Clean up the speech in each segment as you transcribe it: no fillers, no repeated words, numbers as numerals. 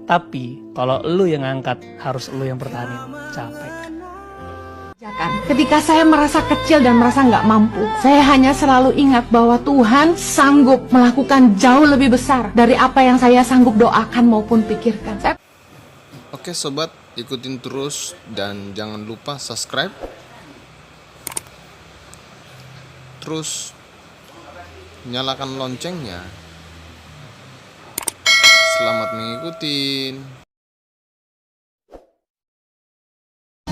Tapi kalau lu yang ngangkat, harus lu yang pertahanin. Capek. Ketika saya merasa kecil dan merasa nggak mampu, saya hanya selalu ingat bahwa Tuhan sanggup melakukan jauh lebih besar dari apa yang saya sanggup doakan maupun pikirkan. Oke sobat, ikutin terus dan jangan lupa subscribe. Terus nyalakan loncengnya. Selamat mengikuti.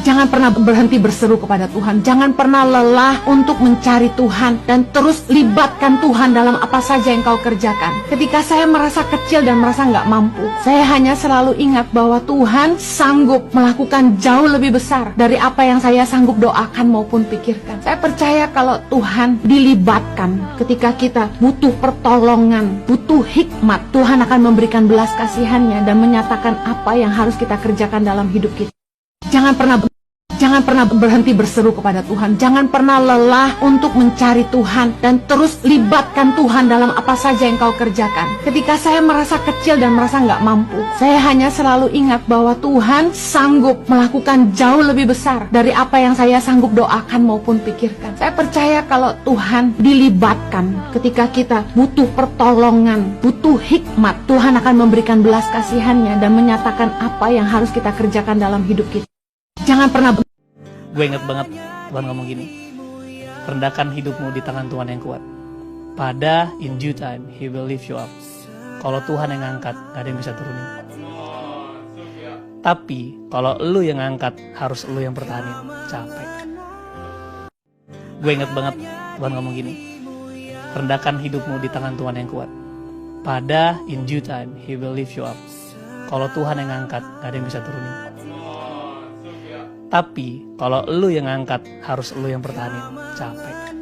Jangan pernah berhenti berseru kepada Tuhan. Jangan pernah lelah untuk mencari Tuhan. Dan terus libatkan Tuhan dalam apa saja yang kau kerjakan. Ketika saya merasa kecil dan merasa nggak mampu, saya hanya selalu ingat bahwa Tuhan sanggup melakukan jauh lebih besar dari apa yang saya sanggup doakan maupun pikirkan. Saya percaya kalau Tuhan dilibatkan ketika kita butuh pertolongan, butuh hikmat, Tuhan akan memberikan belas kasihannya dan menyatakan apa yang harus kita kerjakan dalam hidup kita. Jangan pernah berhenti berseru kepada Tuhan. Jangan pernah lelah untuk mencari Tuhan. Dan terus libatkan Tuhan dalam apa saja yang kau kerjakan. Ketika saya merasa kecil dan merasa nggak mampu, saya hanya selalu ingat bahwa Tuhan sanggup melakukan jauh lebih besar dari apa yang saya sanggup doakan maupun pikirkan. Saya percaya kalau Tuhan dilibatkan ketika kita butuh pertolongan, butuh hikmat, Tuhan akan memberikan belas kasihannya dan menyatakan apa yang harus kita kerjakan dalam hidup kita. Gue inget banget Tuhan ngomong gini, rendahkan hidupmu di tangan Tuhan yang kuat. Pada in due time, He will lift you up. Kalau Tuhan yang ngangkat, gak ada yang bisa turunin. Tapi kalau lu yang ngangkat, harus lu yang pertahanin. Capek. Gue inget banget Tuhan ngomong gini, rendahkan hidupmu di tangan Tuhan yang kuat. Pada in due time, He will lift you up. Kalau Tuhan yang ngangkat, gak ada yang bisa turunin. Tapi kalau lu yang ngangkat, harus lu yang pertahanin. Capek.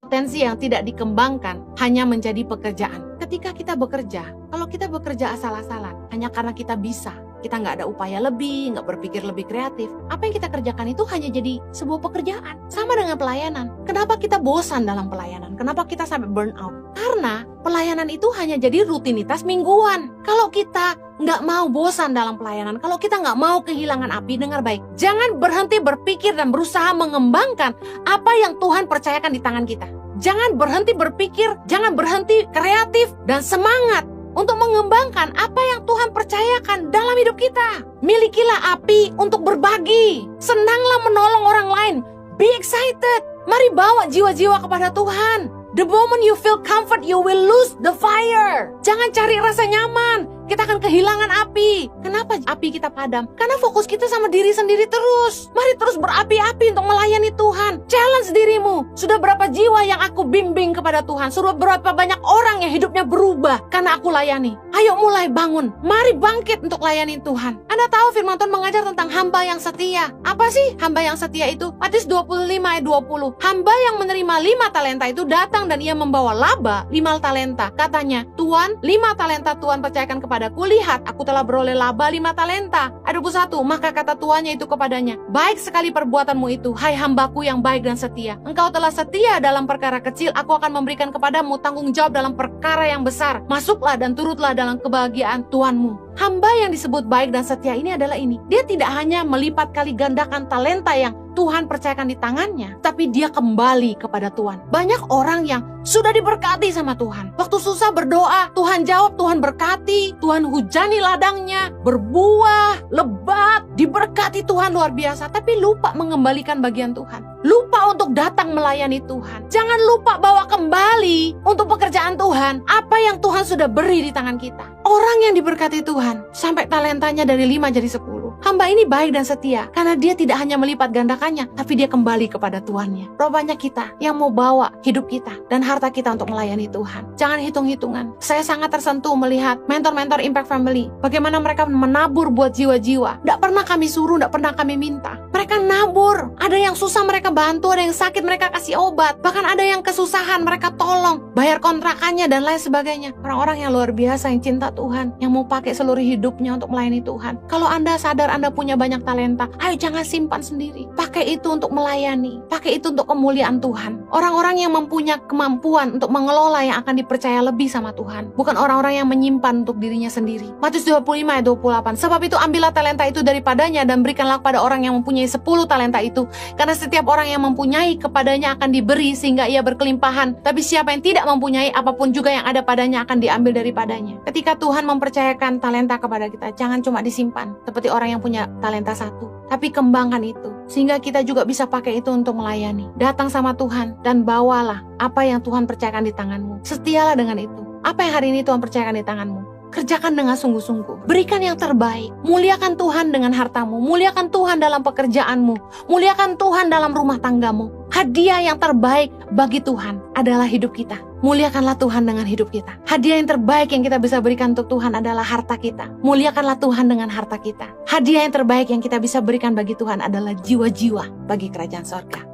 Potensi yang tidak dikembangkan hanya menjadi pekerjaan. Ketika kita bekerja, kalau kita bekerja asal-asalan, hanya karena kita bisa, kita nggak ada upaya lebih, nggak berpikir lebih kreatif, apa yang kita kerjakan itu hanya jadi sebuah pekerjaan. Sama dengan pelayanan. Kenapa kita bosan dalam pelayanan? Kenapa kita sampai burn out? Karena pelayanan itu hanya jadi rutinitas mingguan. Kalau kita nggak mau bosan dalam pelayanan, kalau kita nggak mau kehilangan api, dengar baik, jangan berhenti berpikir dan berusaha mengembangkan apa yang Tuhan percayakan di tangan kita. Jangan berhenti berpikir, jangan berhenti kreatif dan semangat untuk mengembangkan apa yang Tuhan percayakan dalam hidup kita. Milikilah api untuk berbagi, senanglah menolong orang lain, be excited. Mari bawa jiwa-jiwa kepada Tuhan. The moment you feel comfort, you will lose the fire. Jangan cari rasa nyaman, kita akan kehilangan api. Kenapa api kita padam? Karena fokus kita sama diri sendiri terus. Mari terus berapi-api untuk melayani Tuhan. Challenge dirimu. Sudah berapa jiwa yang aku bimbing kepada Tuhan? Sudah berapa banyak orang yang hidupnya berubah karena aku layani? Ayo mulai bangun. Mari bangkit untuk layani Tuhan. Anda tahu firman Tuhan mengajar tentang hamba yang setia. Apa sih hamba yang setia itu? Matius 25 ayat 20. Hamba yang menerima 5 talenta itu datang dan ia membawa laba 5 talenta. Katanya, Tuhan, 5 talenta Tuhan percayakan kepadaku. Lihat, aku telah beroleh laba 5 talenta. Ayat 21, maka kata tuannya itu kepadanya, baik sekali perbuatanmu itu, hai hambaku yang baik dan setia. Engkau telah setia dalam perkara kecil, aku akan memberikan kepadamu tanggung jawab dalam perkara yang besar. Masuklah dan turutlah dalam kebahagiaan Tuhanmu. Hamba yang disebut baik dan setia ini adalah ini. Dia tidak hanya melipat kali gandakan talenta yang Tuhan percayakan di tangannya, tapi dia kembali kepada Tuhan. Banyak orang yang sudah diberkati sama Tuhan. Waktu susah berdoa, Tuhan jawab, Tuhan berkati, Tuhan hujani ladangnya, berbuah, lebat, diberkati Tuhan luar biasa, tapi lupa mengembalikan bagian Tuhan. Lupa untuk datang melayani Tuhan. Jangan lupa bawa kembali untuk pekerjaan Tuhan apa yang Tuhan sudah beri di tangan kita. Orang yang diberkati Tuhan sampai talentanya dari 5 jadi 10. Hamba ini baik dan setia karena dia tidak hanya melipat gandakannya, tapi dia kembali kepada Tuhannya. Berapa banyak kita yang mau bawa hidup kita dan harta kita untuk melayani Tuhan. Jangan hitung-hitungan. Saya sangat tersentuh melihat mentor-mentor Impact Family, bagaimana mereka menabur buat jiwa-jiwa. Tidak pernah kami suruh, tidak pernah kami minta. Mereka nabur. Ada yang susah mereka bantu, ada yang sakit mereka kasih obat. Bahkan ada yang kesusahan mereka tolong, bayar kontrakannya dan lain sebagainya. Orang-orang yang luar biasa yang cinta Tuhan, yang mau pakai seluruh hidupnya untuk melayani Tuhan. Kalau Anda sadar Anda punya banyak talenta, ayo jangan simpan sendiri. Pakai itu untuk melayani, pakai itu untuk kemuliaan Tuhan. Orang-orang yang mempunyai kemampuan untuk mengelola yang akan dipercaya lebih sama Tuhan, bukan orang-orang yang menyimpan untuk dirinya sendiri. Matius 25 ayat 28. Sebab itu ambillah talenta itu daripadanya dan berikanlah kepada orang yang mempunyai 10 talenta itu. Karena setiap orang yang mempunyai kepadanya akan diberi sehingga ia berkelimpahan. Tapi siapa yang tidak mempunyai, apapun juga yang ada padanya akan diambil daripadanya. Ketika Tuhan mempercayakan talenta kepada kita, jangan cuma disimpan seperti orang yang punya talenta 1, tapi kembangkan itu sehingga kita juga bisa pakai itu untuk melayani. Datang sama Tuhan dan bawalah apa yang Tuhan percayakan di tanganmu. Setialah dengan itu. Apa yang hari ini Tuhan percayakan di tanganmu, kerjakan dengan sungguh-sungguh. Berikan yang terbaik. Muliakan Tuhan dengan hartamu. Muliakan Tuhan dalam pekerjaanmu. Muliakan Tuhan dalam rumah tanggamu. Hadiah yang terbaik bagi Tuhan adalah hidup kita. Muliakanlah Tuhan dengan hidup kita. Hadiah yang terbaik yang kita bisa berikan untuk Tuhan adalah harta kita. Muliakanlah Tuhan dengan harta kita. Hadiah yang terbaik yang kita bisa berikan bagi Tuhan adalah jiwa-jiwa bagi kerajaan sorga.